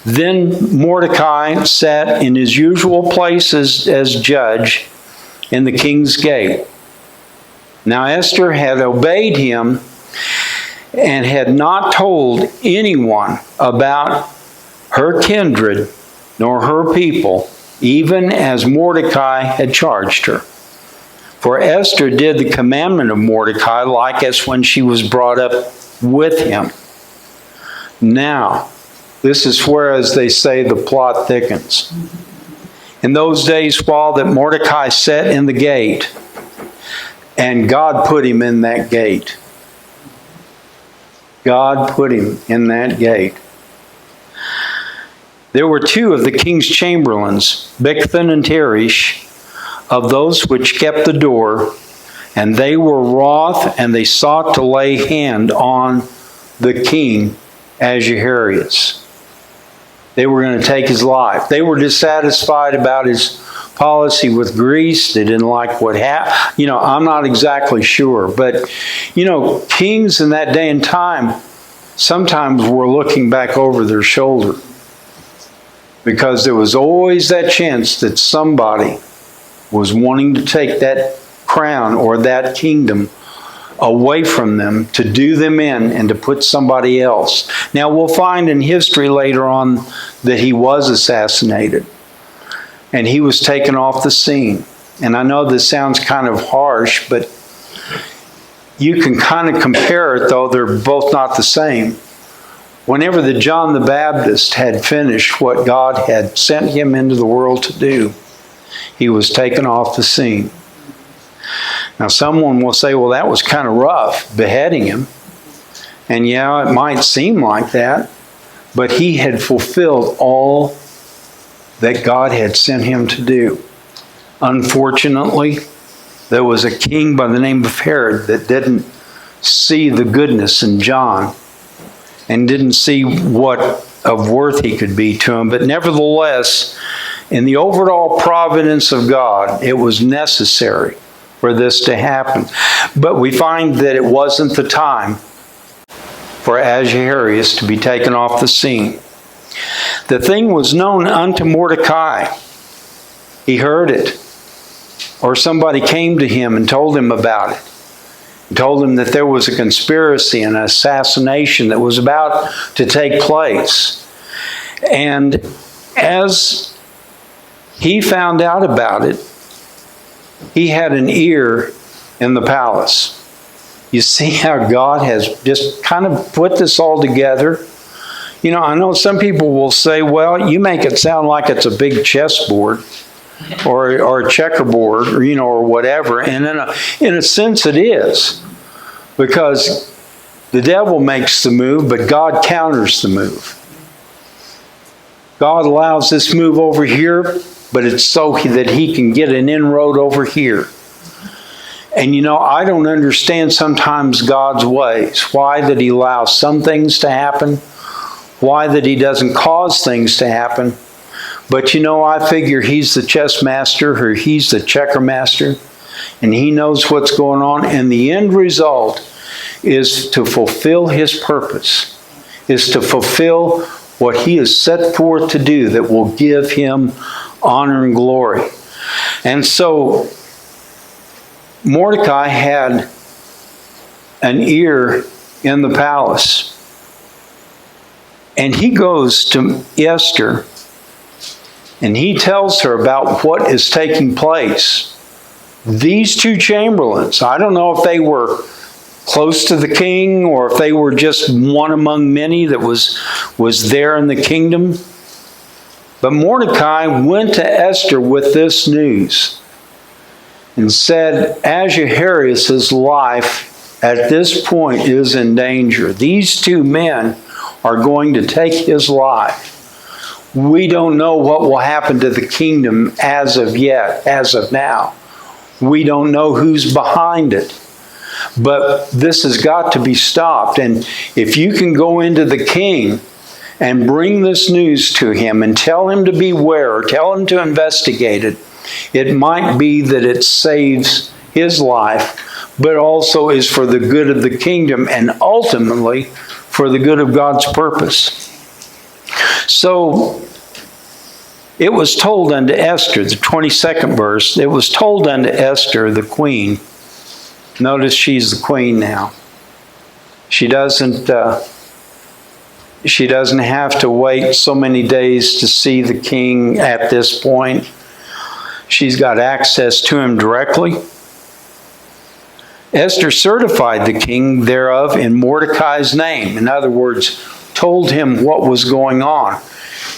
then Mordecai sat in his usual place as judge in the king's gate. Now Esther had obeyed him and had not told anyone about her kindred nor her people, even as Mordecai had charged her. For Esther did the commandment of Mordecai, like as when she was brought up with him. Now, this is where, as they say, the plot thickens. In those days, while that Mordecai sat in the gate, and God put him in that gate. God put him in that gate. There were 2 of the king's chamberlains, Bigthan and Teresh, of those which kept the door, and they were wroth, and they sought to lay hand on the king Ahasuerus. They were going to take his life. They were dissatisfied about his policy with Greece. They didn't like what happened. I'm not exactly sure. But, kings in that day and time sometimes were looking back over their shoulder. Because there was always that chance that somebody was wanting to take that crown or that kingdom away from them, to do them in and to put somebody else. Now we'll find in history later on that he was assassinated and he was taken off the scene. And I know this sounds kind of harsh, but you can kind of compare it, though they're both not the same. Whenever the John the Baptist had finished what God had sent him into the world to do, he was taken off the scene. Now someone will say, well, that was kind of rough, beheading him. And yeah, it might seem like that, but he had fulfilled all that God had sent him to do. Unfortunately, there was a king by the name of Herod that didn't see the goodness in John and didn't see what of worth he could be to him. But nevertheless, in the overall providence of God, it was necessary for this to happen. But we find that it wasn't the time for Ahasuerus to be taken off the scene. The thing was known unto Mordecai. He heard it. Or somebody came to him and told him about it. And told him that there was a conspiracy and an assassination that was about to take place. And as he found out about it, he had an ear in the palace. You see how God has just kind of put this all together? I know some people will say, well, you make it sound like it's a big chessboard or a checkerboard or whatever. And in a sense it is, because the devil makes the move, but God counters the move. God allows this move over here, but it's so that he can get an inroad over here. And I don't understand sometimes God's ways. Why that He allows some things to happen? Why that He doesn't cause things to happen? But I figure He's the chess master, or He's the checker master, and He knows what's going on. And the end result is to fulfill His purpose, is to fulfill what He has set forth to do that will give Him honor and glory. And so Mordecai had an ear in the palace. And he goes to Esther and he tells her about what is taking place. These two chamberlains, I don't know if they were close to the king or if they were just one among many that was there in the kingdom. But Mordecai went to Esther with this news and said, Ahasuerus' life at this point is in danger. These two men are going to take his life. We don't know what will happen to the kingdom as of yet, as of now. We don't know who's behind it. But this has got to be stopped. And if you can go into the king and bring this news to him and tell him to beware, or tell him to investigate it, it might be that it saves his life, but also is for the good of the kingdom and ultimately for the good of God's purpose. So it was told unto Esther, the 22nd verse, it was told unto Esther, the queen. Notice she's the queen now. She doesn't have to wait so many days to see the king at this point. She's got access to him directly. Esther certified the king thereof in Mordecai's name. In other words, told him what was going on.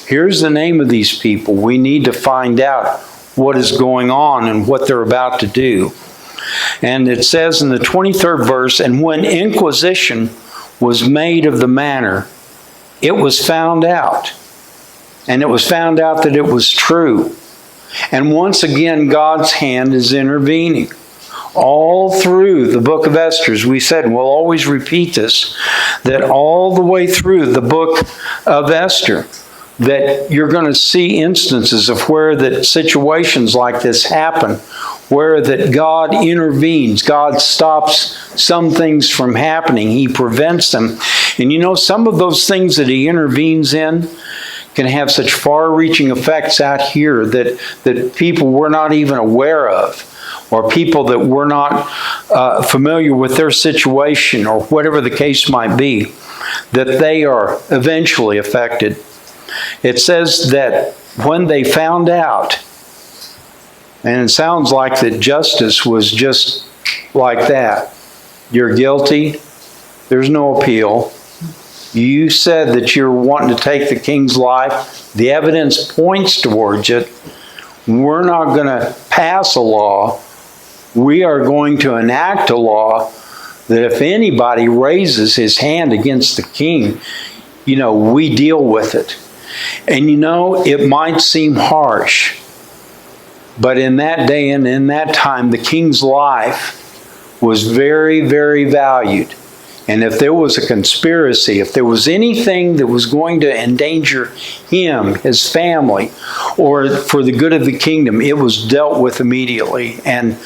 Here's the name of these people. We need to find out what is going on and what they're about to do. And it says in the 23rd verse, and when inquisition was made of the matter, it was found out. And it was found out that it was true. And once again, God's hand is intervening. All through the book of Esther, as we said, and we'll always repeat this, that all the way through the book of Esther, that you're going to see instances of where that situations like this happen, where that God intervenes, God stops some things from happening, He prevents them. And some of those things that He intervenes in can have such far-reaching effects out here that people were not even aware of, or people that were not familiar with their situation, or whatever the case might be, that they are eventually affected. It says that when they found out, and it sounds like that justice was just like that. You're guilty. There's no appeal. You said that you're wanting to take the king's life. The evidence points towards it. We're not going to pass a law. We are going to enact a law that if anybody raises his hand against the king, we deal with it. And it might seem harsh, but in that day and in that time, the king's life was very, very valued. And if there was a conspiracy, if there was anything that was going to endanger him, his family, or for the good of the kingdom, it was dealt with immediately and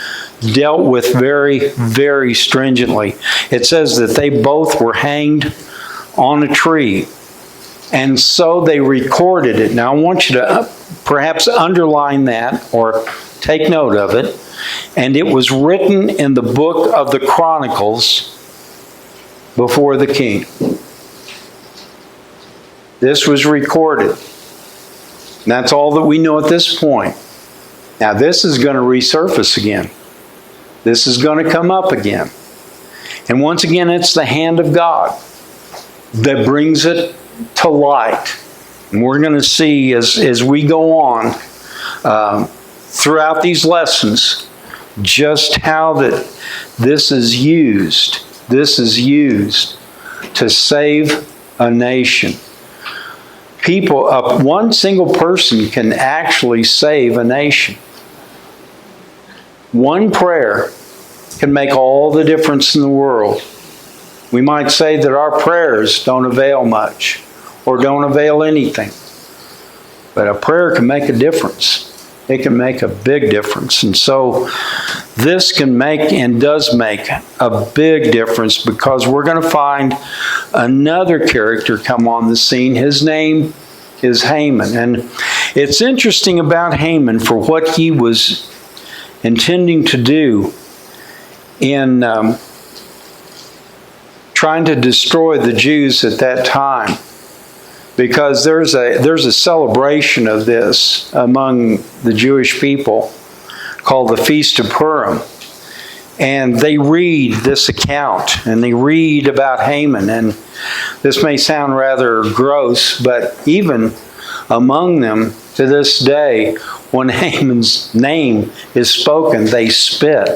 dealt with very, very stringently. It says that they both were hanged on a tree. And so they recorded it. Now I want you to perhaps underline that or take note of it. And it was written in the book of the Chronicles before the king. This was recorded. And that's all that we know at this point. Now this is going to resurface again. This is going to come up again. And once again, it's the hand of God that brings it to light. And we're going to see as we go on throughout these lessons just how that this is used. This is used to save a nation. One single person can actually save a nation. One prayer can make all the difference in the world. We might say that our prayers don't avail much or don't avail anything. But a prayer can make a difference. It can make a big difference. And so this can make and does make a big difference, because we're going to find another character come on the scene. His name is Haman. And it's interesting about Haman for what he was intending to do in trying to destroy the Jews at that time. Because there's a celebration of this among the Jewish people called the Feast of Purim. And they read this account, and they read about Haman. And this may sound rather gross, but even among them to this day, when Haman's name is spoken, they spit.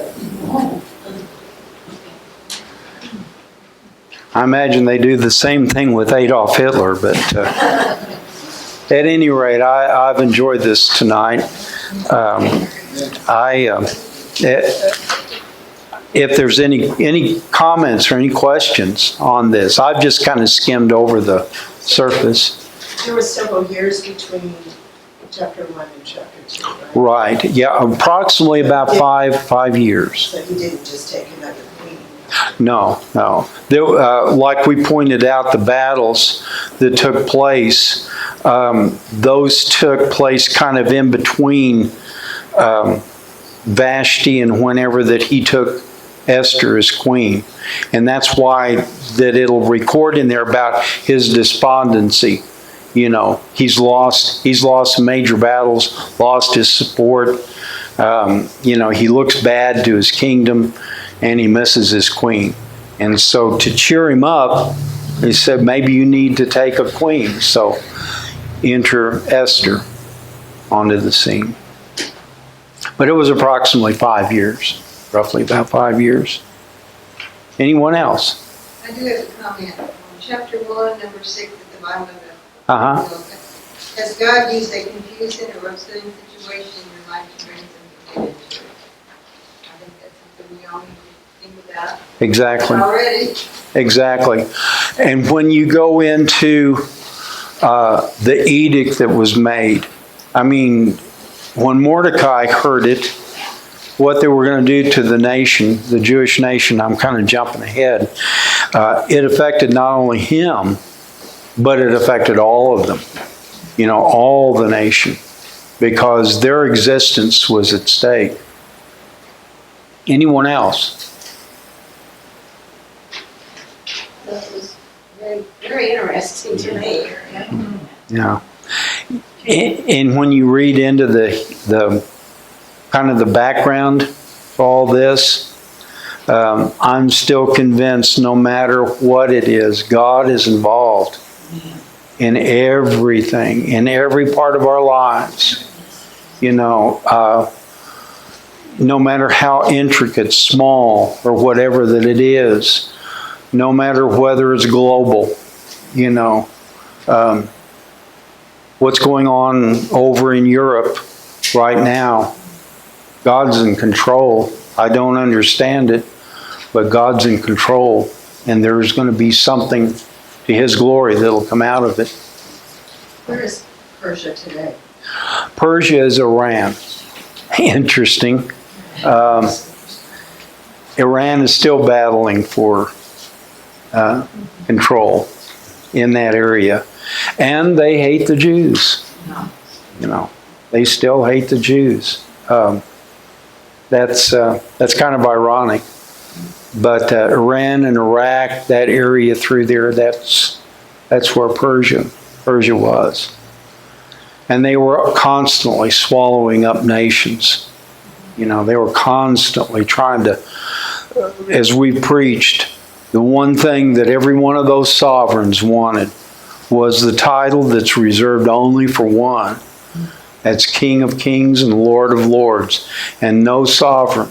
I imagine they do the same thing with Adolf Hitler, but at any rate, I've enjoyed this tonight. If there's any comments or any questions on this, I've just kind of skimmed over the surface. There were several years between chapter 1 and chapter 2, right? Right, yeah, approximately about five years. So he didn't just take another queen. No. There, like we pointed out, the battles that took place, those took place kind of in between Vashti and whenever that he took Esther as queen. And that's why that it'll record in there about his despondency. You know, he's lost major battles, lost his support. He looks bad to his kingdom, and he misses his queen. And so to cheer him up, he said, maybe you need to take a queen. So enter Esther onto the scene. But it was approximately 5 years, roughly about 5 years. Anyone else? I do have a comment. On chapter 1, number 6 at the bottom of the Has God used a confusing or upsetting situation in your life to bring some forgiveness? I think that's something we all need to think about. Exactly. Already. Exactly. And when you go into the edict that was made, I mean, when Mordecai heard it, what they were going to do to the nation, the Jewish nation, I'm kind of jumping ahead, it affected not only him, but it affected all of them, all the nation, because their existence was at stake. Anyone else? That was very, very interesting to me. Yeah. And when you read into the kind of the background for all this, I'm still convinced no matter what it is, God is involved in everything, in every part of our lives. No matter how intricate, small, or whatever that it is, no matter whether it's global, what's going on over in Europe right now, God's in control. I don't understand it, but God's in control, and there's going to be something to His glory that'll come out of it. Where is Persia today? Persia is Iran. Interesting. Iran is still battling for control in that area. And they hate the Jews. They still hate the Jews. That's kind of ironic. But Iran and Iraq, that area through there, that's where Persia was. And they were constantly swallowing up nations. They were constantly trying to, as we preached, the one thing that every one of those sovereigns wanted was the title that's reserved only for one. That's King of Kings and Lord of Lords. And no sovereign,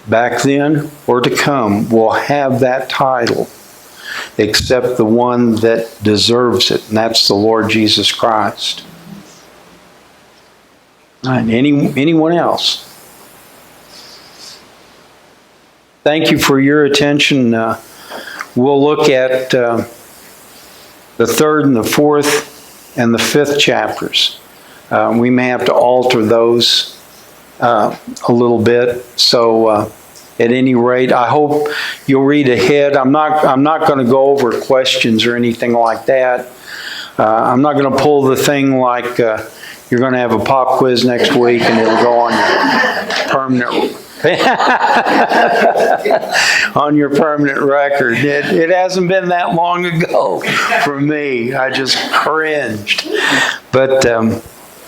back then or to come, will have that title except the one that deserves it, and that's the Lord Jesus Christ. And anyone else? thank you for your attention. We'll look at the 3rd and the 4th and the 5th chapters. We may have to alter those a little bit. So at any rate, I hope you'll read ahead. I'm not going to go over questions or anything like that. I'm not going to pull the thing like you're going to have a pop quiz next week and it'll go on your permanent on your permanent record. It hasn't been that long ago for me. I just cringed. But at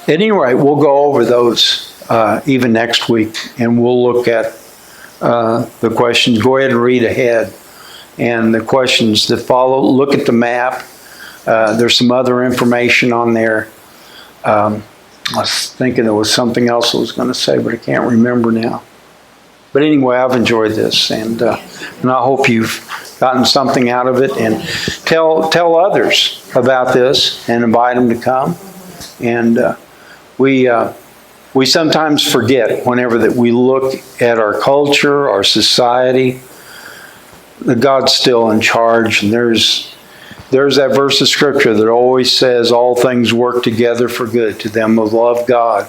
any rate, we'll go over those even next week, and we'll look at the questions. Go ahead and read ahead. And the questions that follow, look at the map. There's some other information on there. I was thinking there was something else I was going to say, but I can't remember now. But anyway, I've enjoyed this, and I hope you've gotten something out of it. And tell others about this, and invite them to come. And we sometimes forget whenever that we look at our culture, our society, that God's still in charge. And there's that verse of Scripture that always says all things work together for good to them who love God